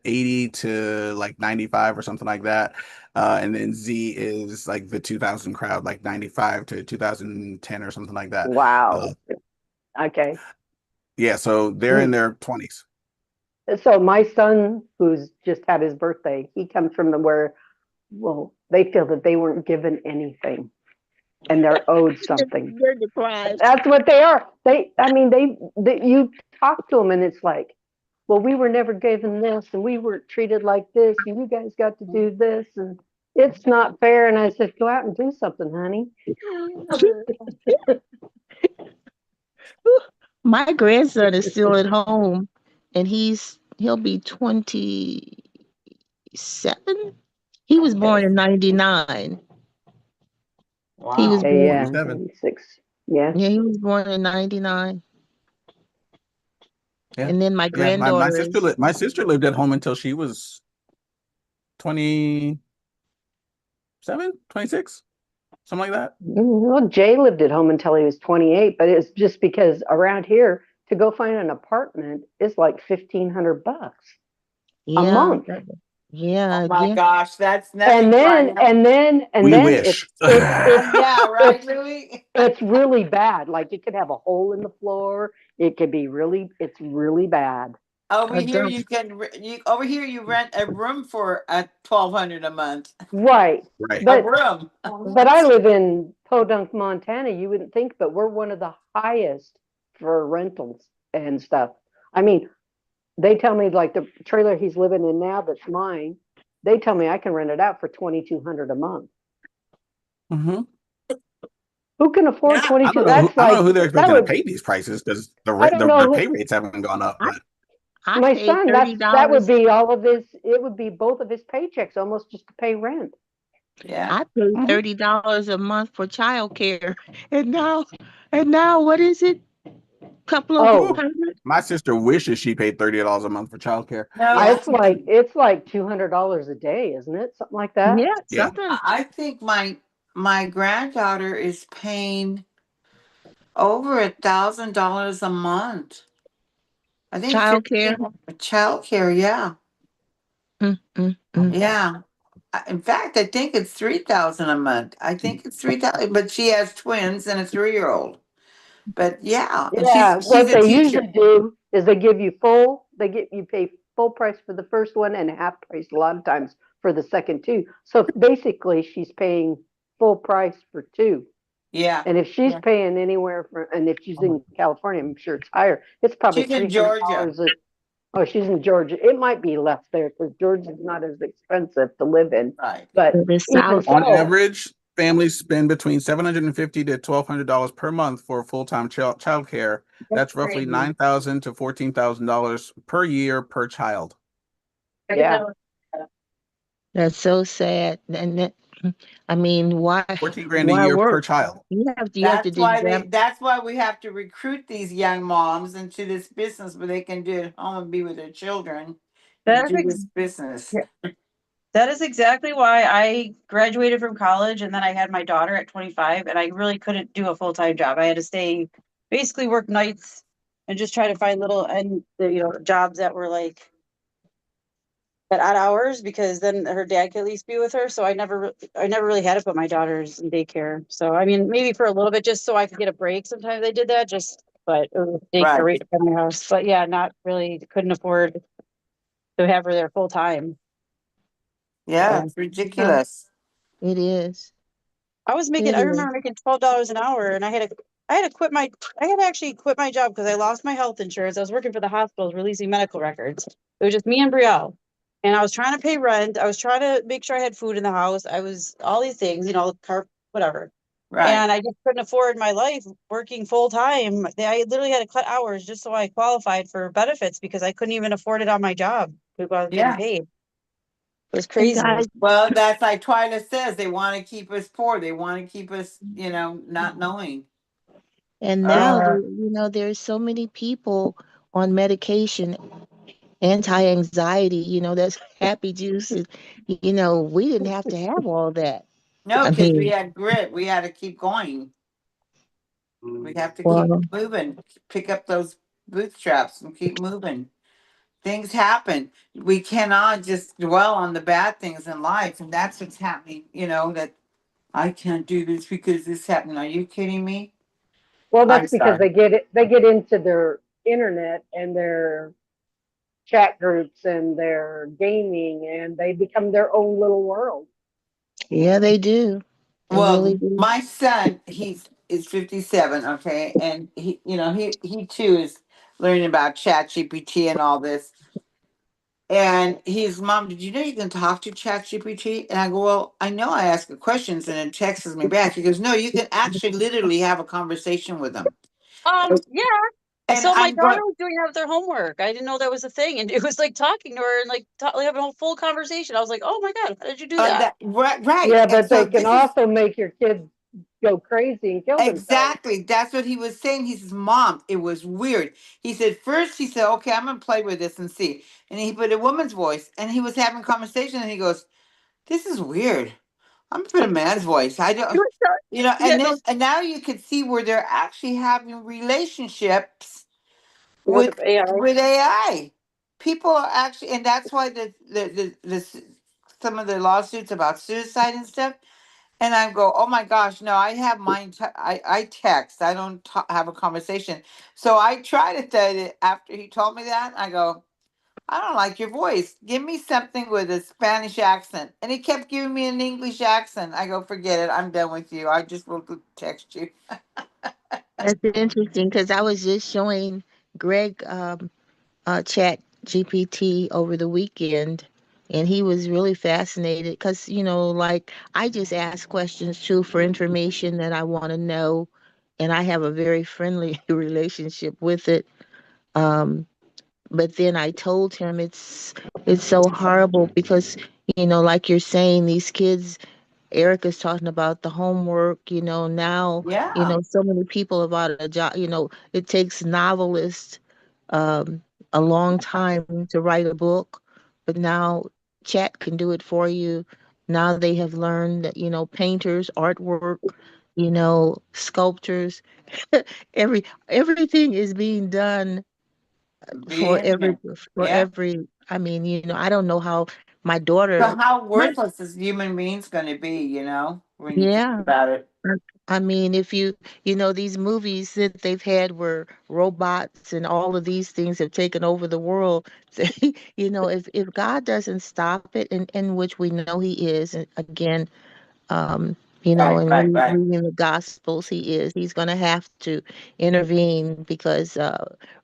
80 to like 95 or something like that. And then Z is like the 2000 crowd, like 95 to 2010 or something like that. Wow. Okay. Yeah, so they're in their 20s. So my son, who's just had his birthday, he comes from well, they feel that they weren't given anything and they're owed something. They're deprived. That's what they are. I mean, you talk to them and it's like, well, we were never given this and we weren't treated like this and you guys got to do this and it's not fair. And I said, go out and do something, honey. My grandson is still at home and he'll be 27. He was born in 99. He was wow. Okay, born, yeah, 27. 96. Yeah. yeah, he was born in 99. Yeah. And then my Yeah, granddaughter is, my sister lived at home until she was 27, 26, something like that. Well, Jay lived at home until he was 28, but it's just because around here to go find an apartment is like $1,500 a yeah, month. Oh yeah, my yeah. gosh, that's And nothing then right We it's wish. yeah, right, it's Louis? it's really bad. Like it could have a hole in the floor. It could be it's really bad. Over A here dump. you can over here you rent a room for 1,200 a month. Right. Right. A But room. I live in Podunk, Montana. You wouldn't think, but we're one of the highest for rentals and stuff. I mean, they tell me like the trailer he's living in now that's mine, they tell me I can rent it out for 2,200 a month. Hmm. Who can afford Yeah. 22? I don't know who they're That expecting to would, pay these prices because I don't know the who, pay rates haven't gone up. I, But I my paid son, that would $30. be all of his, it would be both of his paychecks almost just to pay rent. Yeah. I paid Mhm. $30 a month for childcare. And now what is it? Couple of Oh, Whew. hundred? My sister wishes she paid $30 a month for childcare. No, Yeah, it's like $200 a day, isn't it? Something like that. yeah, Yeah. something. I think my granddaughter is paying over $1,000 a month. I think Childcare. 15 childcare, yeah. Mm, mm, mm. Yeah. In fact, I think it's 3,000 a month. I think it's 3,000, but she has twins and a 3-year-old. But yeah, and Yeah, she's what a they teacher. usually do is you pay full price for the first one and half price a lot of times for the second two. So basically she's paying full price for two. Yeah. And if she's Yeah. paying anywhere from, and if she's in California, I'm sure it's higher. It's probably She's in Georgia. $300. Oh, she's in Georgia. It might be less there because Georgia's not as expensive to live in. Right. But The even South. On so, average, families spend between $750 to $1,200 per month for full-time child care. That's roughly $9,000 to $14,000 per year per child. yeah. That's so sad. And I mean, why 14 grand a why year per work? child. You have to That's why we have to recruit these young moms into this business where they can do it at home and be with their children and That's do this business. That is exactly why I graduated from college and then I had my daughter at 25 and I really couldn't do a full-time job. I had to stay, basically work nights and just try to find little jobs that were like at odd hours because then her dad could at least be with her. So I never really had to put my daughters in daycare. So I mean, maybe for a little bit just so I could get a break. Sometimes I did that but it was daycare Right. right in front of my house. But yeah, not really couldn't afford to have her there full time. Yeah, So, it's ridiculous. it is. I It is. remember making $12 an hour and I had to actually quit my job because I lost my health insurance. I was working for the hospitals releasing medical records. It was just me and Brielle. And I was trying to pay rent. I was trying to make sure I had food in the house. I was all these things, whatever. Right. And I just couldn't afford my life working full time. I literally had to cut hours just so I qualified for benefits because I couldn't even afford it on my job because I was getting Yeah. paid. It was And crazy. guys, Well, that's like Twyla says, they want to keep us poor. They want to keep us, not knowing. and now Uh, there's so many people on medication, anti-anxiety, that's happy juice. And, we didn't have to have all that. no, I because we mean, had grit. We had to keep going. We have to keep well, moving, pick up those bootstraps and keep moving. Things happen. We cannot just dwell on the bad things in life. And that's what's happening, that I can't do this because this happened. Are you kidding me? Well, I'm that's because sorry. they get into their internet and their chat groups and their gaming and they become their own little world. yeah, they do. They really Well, do. my son, is 57, okay, and he too is learning about Chat GPT and all this. And he's, Mom, did you know you can talk to Chat GPT? And I go, well, I know I ask it questions and it texts me back. He goes, no, you can actually literally have a conversation with them. Yeah. And So my I'm daughter going, was doing that with their homework. I didn't know that was a thing, and it was like talking to her and like having a full conversation. I was like, "Oh my god, how did you do that?" that right. Yeah, And but so they can this is also make your kids go crazy and kill themselves. exactly, that's what he was saying. He says, Mom, it was weird. He said, first, he said, okay, I'm going to play with this and see. And he put a woman's voice and he was having conversation and he goes, this is weird. I'm gonna put a man's voice. I She don't, was yeah, no, and now you can see where they're actually having relationships with with the AI. AI. People are actually, and that's why some of the lawsuits about suicide and stuff. And I go, oh my gosh, no, I have mine. I text. I don't have a conversation. So I tried to tell it after he told me that. I go, I don't like your voice. Give me something with a Spanish accent. And he kept giving me an English accent. I go, forget it. I'm done with you. I just will text you. That's interesting because I was just showing Greg Chat GPT over the weekend, and he was really fascinated because, like I just ask questions too for information that I want to know, and I have a very friendly relationship with it. Um, but then I told him it's so horrible because, like you're saying, these kids. Erica's talking about the homework, now, Yeah. so many people have out a job, it takes novelists um, a long time to write a book, but now chat can do it for you. Now they have learned that, painters, artwork, sculptors, everything is being done for Being, yeah. I mean, I don't know how my daughter, So how my, worthless is human beings going to be, when you think yeah. about it? I mean, if these movies that they've had where robots and all of these things have taken over the world, if God doesn't stop it, and in which we know He is, and again, You know, Right, and right, when right. reading the Gospels, he's going to have to intervene because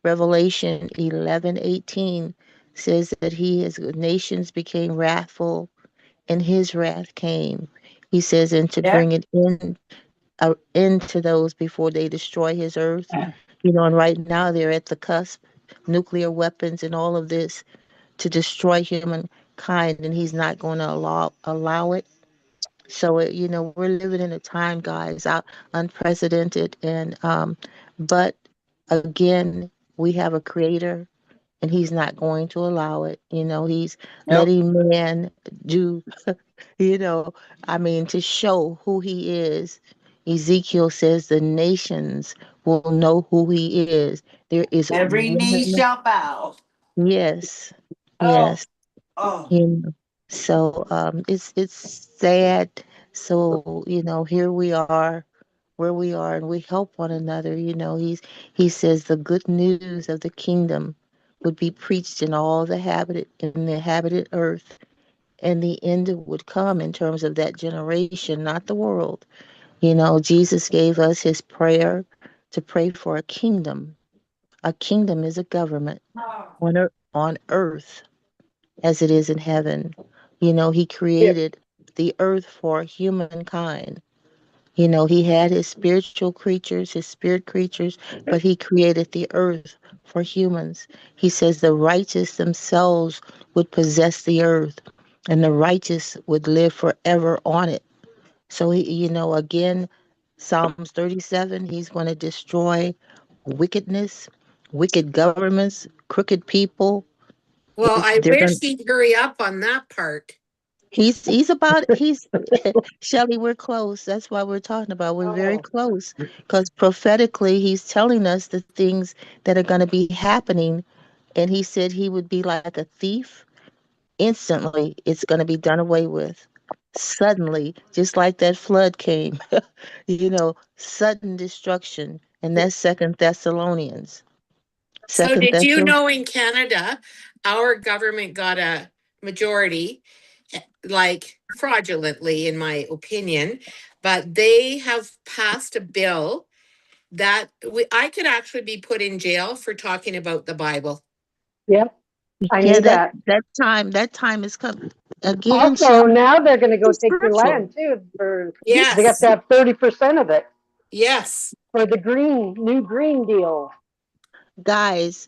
Revelation 11:18 says that nations became wrathful, and his wrath came. He says, and to Yeah. bring it into those before they destroy his earth. You know, and right now they're at the cusp, nuclear weapons and all of this to destroy humankind, and he's not going to allow it. So, you know, we're living in a time, guys, unprecedented. But again, we have a creator and he's not going to allow it. You know, he's Nope. letting man do, you know, I mean, to show who he is. Ezekiel says the nations will know who he is. There is Every knee one, shall bow. yes, Oh, yes. oh. You know, so it's sad. So, you know, here we are where we are and we help one another. You know, he says the good news of the kingdom would be preached in the inhabited earth, and the end would come in terms of that generation, not the world. You know, Jesus gave us his prayer to pray for a kingdom. A kingdom is a government on earth as it is in heaven. You know, he Yeah. created the earth for humankind. You know, he had his spiritual creatures, his spirit creatures, but he created the earth for humans. He says the righteous themselves would possess the earth and the righteous would live forever on it. So, you know, again, Psalms 37, he's going to destroy wickedness, wicked governments, crooked people. Well, I They're wish going he'd hurry up on that part. he's Shelly, we're close. That's why we're talking about. We're very Oh, close because prophetically, he's telling us the things that are going to be happening. And he said he would be like a thief. Instantly, it's going to be done away with. Suddenly, just like that flood came, you know, sudden destruction. And that's Second Thessalonians. So Second did you Thessalonians. know in Canada, our government got a majority, like fraudulently, in my opinion, but they have passed a bill that I could actually be put in jail for talking about the Bible. yep. I Yeah, knew that. that time is coming. Again, Also, Shelly, now they're going to go it's take your spiritual. land too. They have Yes, to have 30% of it yes. for the new green deal. Guys,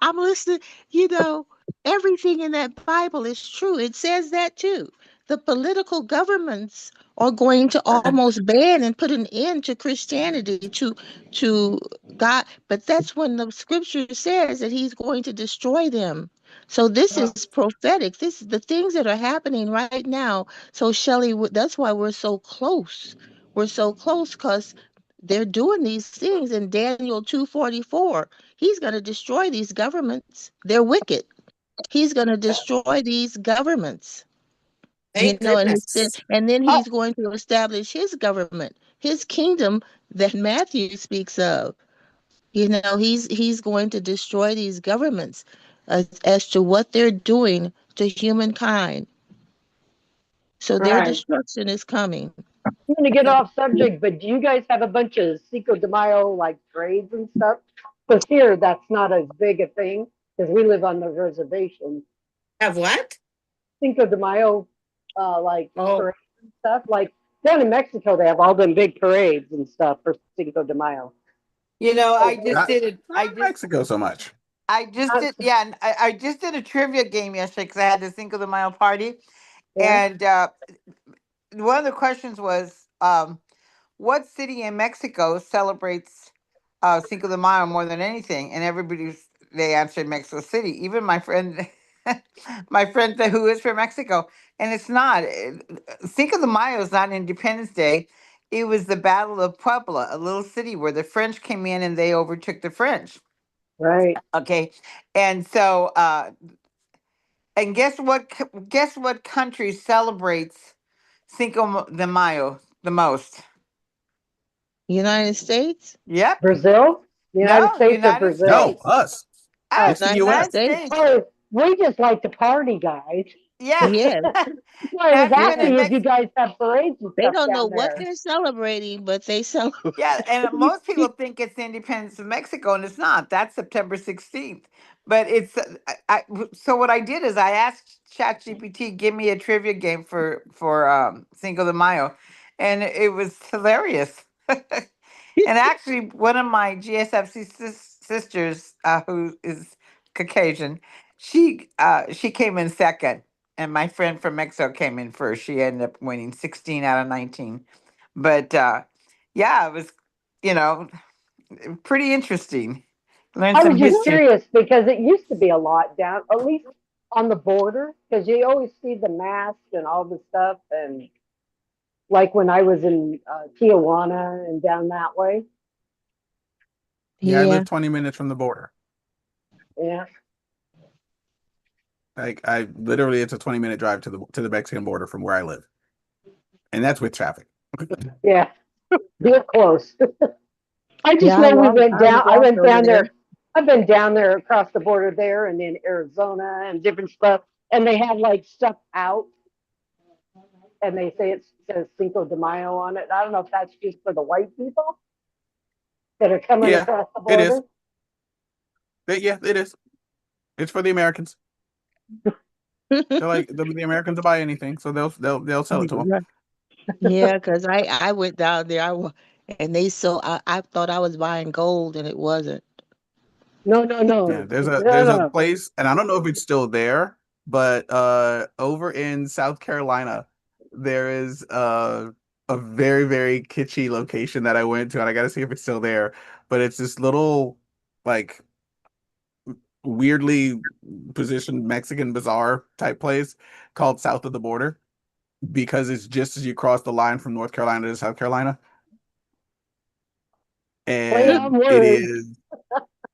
I'm listening. You know, everything in that Bible is true. It says that too. The political governments are going to almost ban and put an end to Christianity, to God. But that's when the scripture says that he's going to destroy them. So this is prophetic. This is the things that are happening right now. So Shelley, that's why we're so close. We're so close because they're doing these things in Daniel 2:44. He's going to destroy these governments. They're wicked. He's going to destroy these governments. You Thank know, goodness. and then Oh, he's going to establish his government, his kingdom that Matthew speaks of. You know, he's going to destroy these governments as to what they're doing to humankind. So their right. destruction is coming. I'm going to get off subject, but do you guys have a bunch of Cinco de Mayo like parades and stuff? Because here that's not as big a thing because we live on the reservation. Have what? Cinco de Mayo, like Oh, parades and stuff. Like down in Mexico, they have all them big parades and stuff for Cinco de Mayo. You know, I Oh, just Not, did it. not in Mexico so much. I just did, yeah, and I just did a trivia game yesterday because I had the Cinco de Mayo party, yeah, and one of the questions was, what city in Mexico celebrates Cinco de Mayo more than anything? And they answered Mexico City. Even my friend, my friend who is from Mexico, and it's not. Cinco de Mayo is not Independence Day. It was the Battle of Puebla, a little city where the French came in and they overtook the French. right. Okay, and so and guess what country celebrates Cinco de Mayo the most? United States? Yep. Brazil, the United No, States or United Brazil? No, States. us. Oh, Us, It's the United U.S. United States. States. oh, we just like to party, guys. Yeah. Yes. Well, I was Have you been asking in if you Mexico? guys have parades and They stuff don't know down what there. they're celebrating, but they celebrate. Yeah, and most people think it's the independence of Mexico, and it's not. That's September 16th. But it's so what I did is I asked ChatGPT, give me a trivia game for Cinco de Mayo, and it was hilarious. And actually, one of my GSFC sisters, who is Caucasian, she came in second, and my friend from Mexico came in first. She ended up winning 16 out of 19. But yeah, it was, you know, pretty interesting. Learned I some was just history. curious because it used to be a lot down, at least on the border, because you always see the masks and all the stuff. And like when I was in Tijuana and down that way. Yeah, I Yeah. live 20 minutes from the border. Yeah. Like I literally, it's a 20-minute drive to the Mexican border from where I live, and that's with traffic. Yeah. Real close. I just Yeah, know we well, went I was down. I went also down there. there. I've been down there across the border there and in Arizona and different stuff. And they have like stuff out and they say it says Cinco de Mayo on it. I don't know if that's just for the white people that are coming Yeah, across the it is. border. Yeah, it is. It's for the Americans. They're like the Americans will buy anything, so they'll sell it to them. Right. Yeah, because I went down there, and they so I thought I was buying gold, and it wasn't. No, no, Yeah, no. there's a No. place, and I don't know if it's still there, but over in South Carolina, there is a very, very kitschy location that I went to, and I gotta see if it's still there. But it's this little like weirdly positioned Mexican bazaar type place called South of the Border because it's just as you cross the line from North Carolina to South Carolina. Play on And words.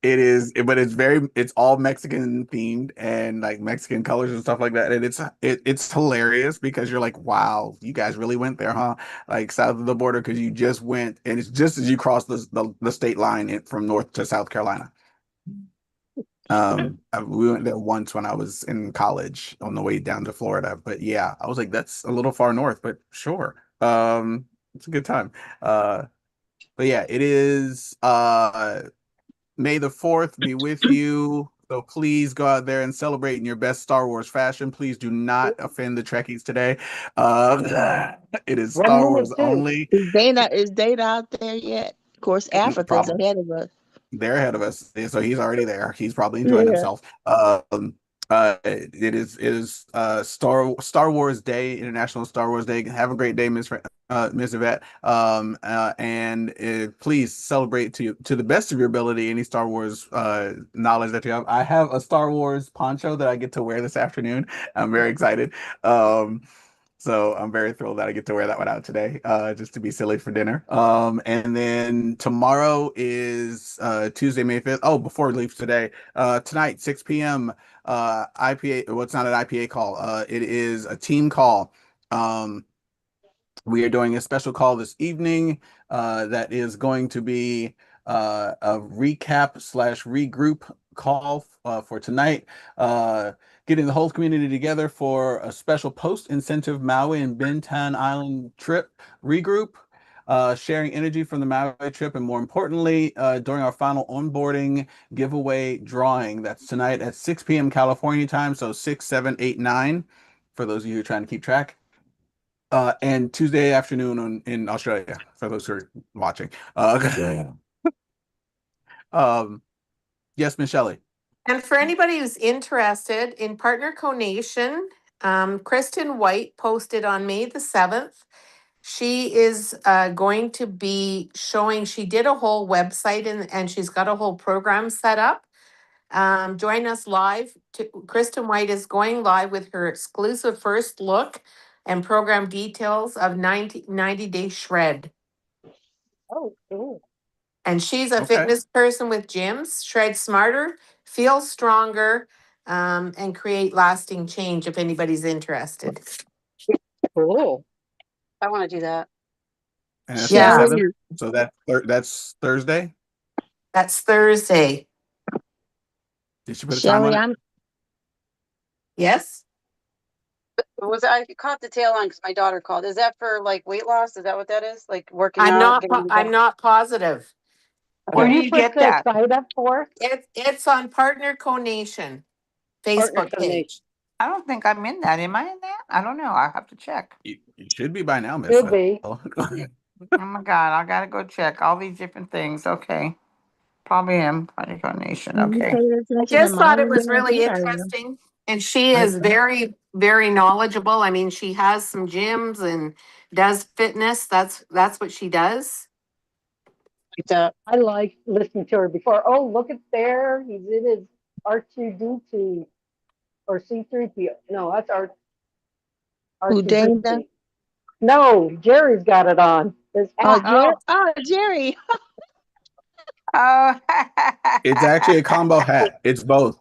but it's all Mexican themed and like Mexican colors and stuff like that. And it's hilarious because you're like, wow, you guys really went there, huh? Like south of the border because you just went, and it's just as you cross the state line from North to South Carolina. We went there once when I was in college on the way down to Florida. But yeah, I was like, that's a little far north, but sure. It's a good time. But yeah, it is May the 4th be with you. So please go out there and celebrate in your best Star Wars fashion. Please do not offend the Trekkies today. It is One Star minute Wars too. only. Is Dana out there yet? Of course, No Africa's problem. ahead of us. They're ahead of us, so he's already there. He's probably enjoying Yeah. himself. It is Star Wars Day, International Star Wars Day. Have a great day, Miss Yvette. And please celebrate to the best of your ability any Star Wars knowledge that you have. I have a Star Wars poncho that I get to wear this afternoon. I'm very excited. So I'm very thrilled that I get to wear that one out today, just to be silly for dinner. And then tomorrow is Tuesday, May 5th. Oh, before we leave today, tonight, 6 p.m. IPA. Well, it's not an IPA call. It is a team call. We are doing a special call this evening that is going to be a recap slash regroup call for tonight. Getting the whole community together for a special post-incentive Maui and Bentan Island trip regroup. Sharing energy from the Maui trip, and more importantly, during our final onboarding giveaway drawing. That's tonight at 6 p.m. California time, so 6, 7, 8, 9, for those of you who are trying to keep track. And Tuesday afternoon in Australia, for those who are watching. Yeah. Yes, Miss Shelley. And for anybody who's interested in Partner Conation, Kristen White posted on May the 7th. She is going to be showing, she did a whole website and she's got a whole program set up. Join us live. Kristen White is going live with her exclusive first look and program details of 90-day shred. Oh, cool. And she's a Okay. fitness person with gyms. Shred smarter, feel stronger, and create lasting change if anybody's interested. Cool. I want to do that. And that's Yeah. the Shelley, 7th. So that's Thursday. That's Thursday. Did she put a time on Shelley, it? I'm Yes? I caught the tail on because my daughter called. Is that for like weight loss? Is that what that is? Like working out? I'm not positive. Where Can do you you put get the that? site up for us? It's on Partner Conation Partner Facebook page. I don't think I'm in that. Am I in that? I don't know. I have to check. You should be by now, Miss Should be. Oh my God, I gotta go check all these different things. Okay. Probably am. Partner Nation. You Okay. pay I attention to just thought it mine was down really here. interesting. And she is very, very knowledgeable. I mean, she has some gyms and does fitness. That's what she does. I like listening to her before. Oh, look at there. He's in his R2D2 or C3PO. No, that's Who, Dana? R2D2. No, Jerry's got it on. His Oh, hat. Jerry. Oh, Jerry. Oh. It's actually a combo hat. It's both.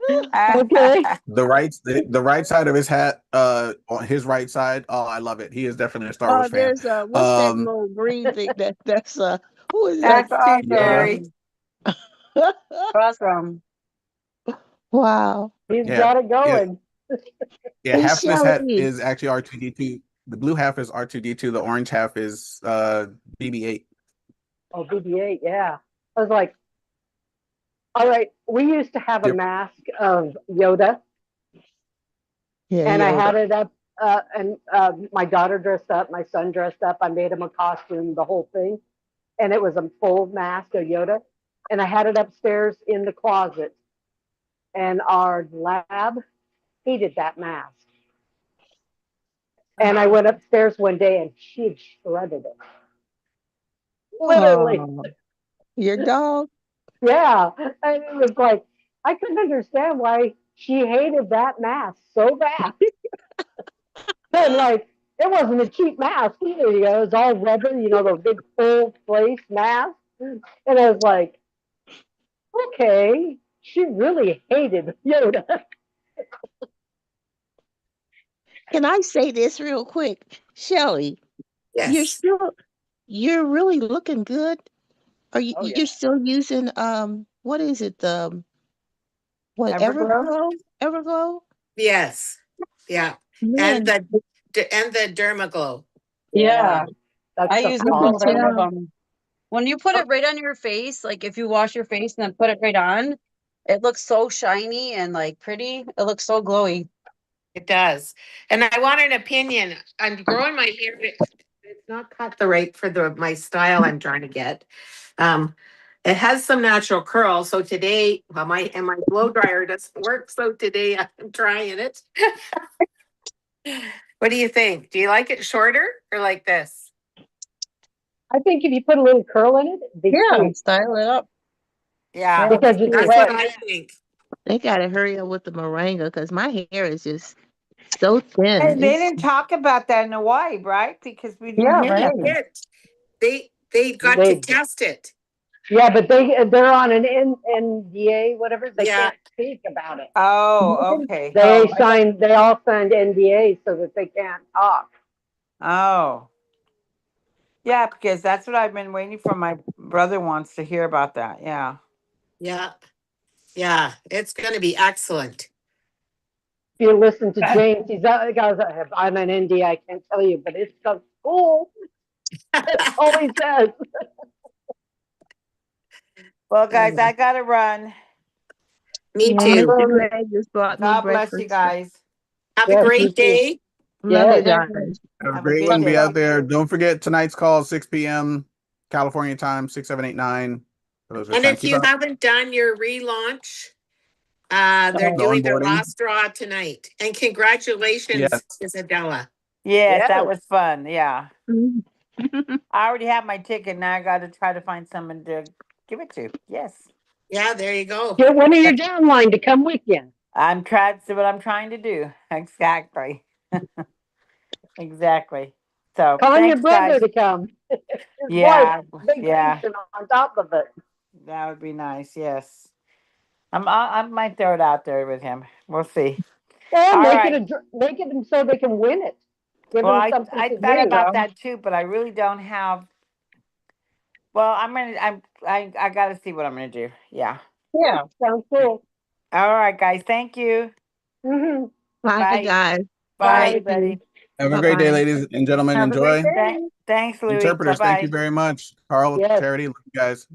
Okay. The right side of his hat, on his right side. Oh, I love it. He is definitely a Star Oh, Wars fan. there's what's that little green thing? That's who is That's that? too Yoda. scary. Awesome. Wow. He's Yeah, got it yeah, going. yeah. Hey, Half of his hat Shelly. is actually R2D2. The blue half is R2D2. The orange half is BB-8. Oh, BB-8, yeah. I was like, all right, we used to have a Yep. mask of Yoda, Yeah, and I Yoda. had it up, and my daughter dressed up, my son dressed up. I made him a costume, the whole thing, and it was a full mask of Yoda, and I had it upstairs in the closet, and our lab hated that mask. And I went upstairs one day, and she had shredded it. Literally. Oh, your dog? Yeah. And it was like, I couldn't understand why she hated that mask so bad. And like, it wasn't a cheap mask either. You know, it was all rubber, those big full face masks. And I was like, okay, she really hated Yoda. Can I say this real quick? Shelly, Yes. you're really looking good. Are you, Oh, yeah. you're still using, what is it? What, Everglow? Everglow? Yes. Yeah. Man, And the Dermaglow. Yeah. That's I the use I them can both. I awesome. love tell. them. When you put it right on your face, like if you wash your face and then put it right on, it looks so shiny and like pretty. It looks so glowy. It does. And I want an opinion. I'm growing my hair. It's not cut the right for my style I'm trying to get. It has some natural curl. So today, my blow dryer doesn't work. So today I'm trying it. What do you think? Do you like it shorter or like this? I think if you put a little curl in it, it'd be cute. Style it up. Yeah. Because it's That's wet. what I think. They gotta hurry up with the moringa because my hair is just so Hey, thin. they didn't talk about that in Hawaii, right? Because we didn't Yeah, hear right. nothing. They got to test it. Yeah, but they're on an NDA, whatever. They Yeah. can't speak about it. Oh, okay. They all signed NDAs so that they can't talk. Oh. Yeah, because that's what I've been waiting for. My brother wants to hear about that. Yeah. Yeah. Yeah. It's going to be excellent. If you listen to James, he goes, I'm an NDA, I can't tell you, but it's so cool. That's all he says. Well, guys, I gotta run. Me Yeah, too. Mr. Gray just brought me God bless you breakfast. guys. Have a Yes, great you too. day. Love you Yes. guys. Have a Have a great good one. Be day. out there. Don't forget tonight's call, 6 p.m. California time, 6, 7, 8, 9. For those who are And trying to if keep you up. haven't done your relaunch, they're The doing their onboarding. last draw tonight. And congratulations, Yes. Isabella. Yes, Yes. that was fun. Yeah. Mhm. I already have my ticket. Now I got to try to find someone to give it to. Yes. Yeah, there you go. Get one of your downline to come with you. I'm trying to what I'm trying to do. Exactly. Exactly. So Call your thanks, brother guys. to come. His Yeah. wife, Yeah. vacation on top of it. That would be nice. Yes. I might throw it out there with him. We'll see. Well, All make right. it so they can win it. Give Well, them I something I to thought do. about that too, but I really don't have. Well, I got to see what I'm gonna do. Yeah. Yeah, sounds cool. All right, guys. Thank you. Mm-hmm. Bye, Bye. guys. Bye, everybody. Have a great day, Bye-bye. ladies and gentlemen. Have a great Enjoy. day. Thanks, Louis. Interpreters, thank you Bye-bye. very much. Carl, Yes. Charity, love you guys.